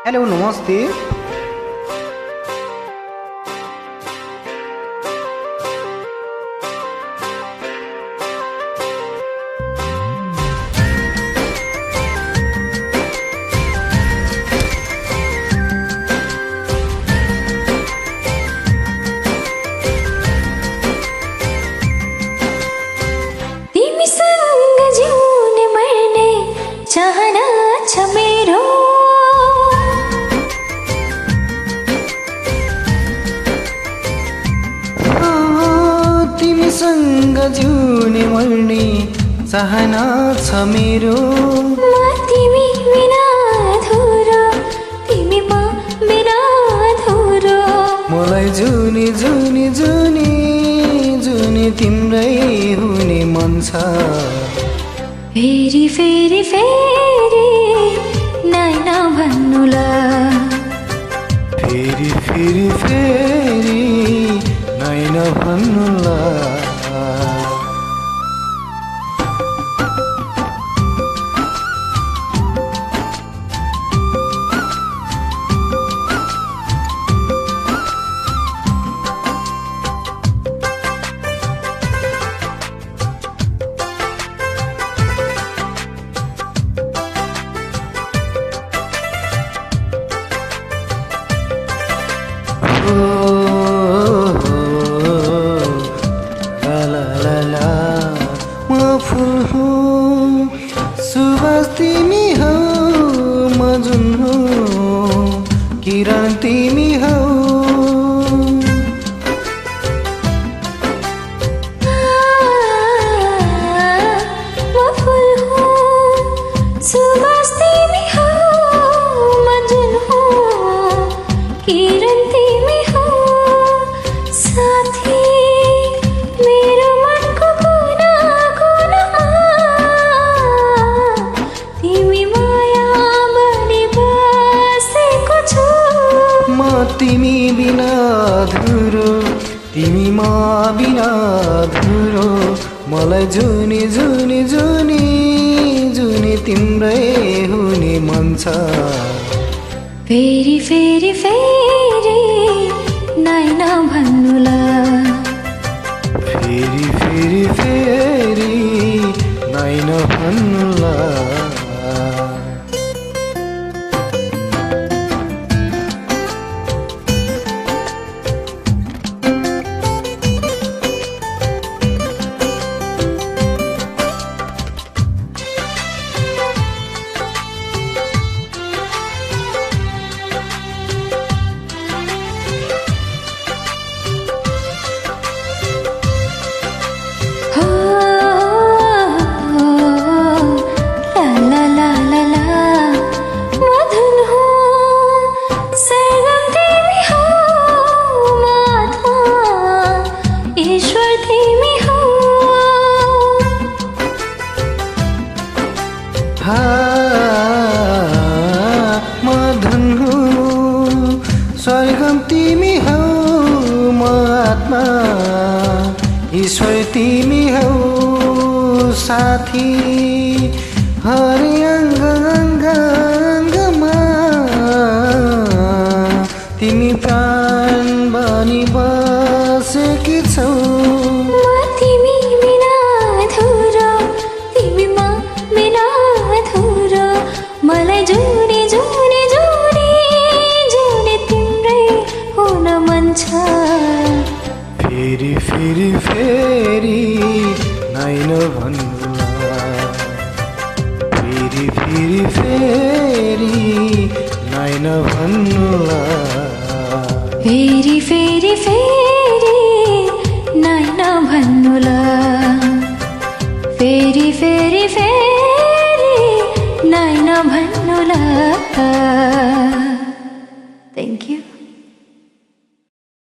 Hello नमस्ते। तिमीसँग जिउने मर्ने चाहना छ मेरो। तिमीसँग जिउने मर्ने चाहना छ मेरो। म तिमी बिना अधुरो, तिमी म बिना अधुरो। मलाई जुनी जुनी जुनी जुनी तिम्रै हुने मन छ। फेरि फेरि फेरि नाइ नभन्नुला। फेरि फेरि फेरि नाइ नभन्नुला। ला ला ला म फुल हुँ, सुवास तिमी हौ, म जुन हुँ, किरण तिमी हौ। म फुल हुँ, सुवास तिमी हौ, म जुन हुँ, किरण तिमी हौ। साथी मेरो मनको कुना कुनामा तिमी माया बनी बसेको छु। म तिमी बिना अधुरो, तिमी म बिना अधुरो। मलाई जुनी जुनी जुनी जुनी तिम्रै हुने मन छ। फेरि फेरि फेरि नाइ नभन्नुला। फेरि फेरि फेरि नाइ नभन्नुला। हो ला ला ला ला ला मधुन हो, सरगम तिमी हो, माधवा ईश्वर तिमी हो। मधुन हुँ, स्वर्गम तिमी हौ, म आत्मा ईश्वर तिमी हौ। साथी हरि अङ्ग अङ्ग अङ्गमा तिमी प्राण बनी बसेकी छौ। म तिमी बिना अधुरो, तिमी म बिना अधुरो। मलाई जुनी जुनी जुनी जुनी तिम्रै हुन मन छ। फेरि फेरि फेरि नाइ नभन्नुला। फेरि फेरि फेरि नाइ नभन्नुला। फेरि फेरि फेरि नाइ नभन्नुला। फेरि फेरि फेरि नाइ नभन्नुला।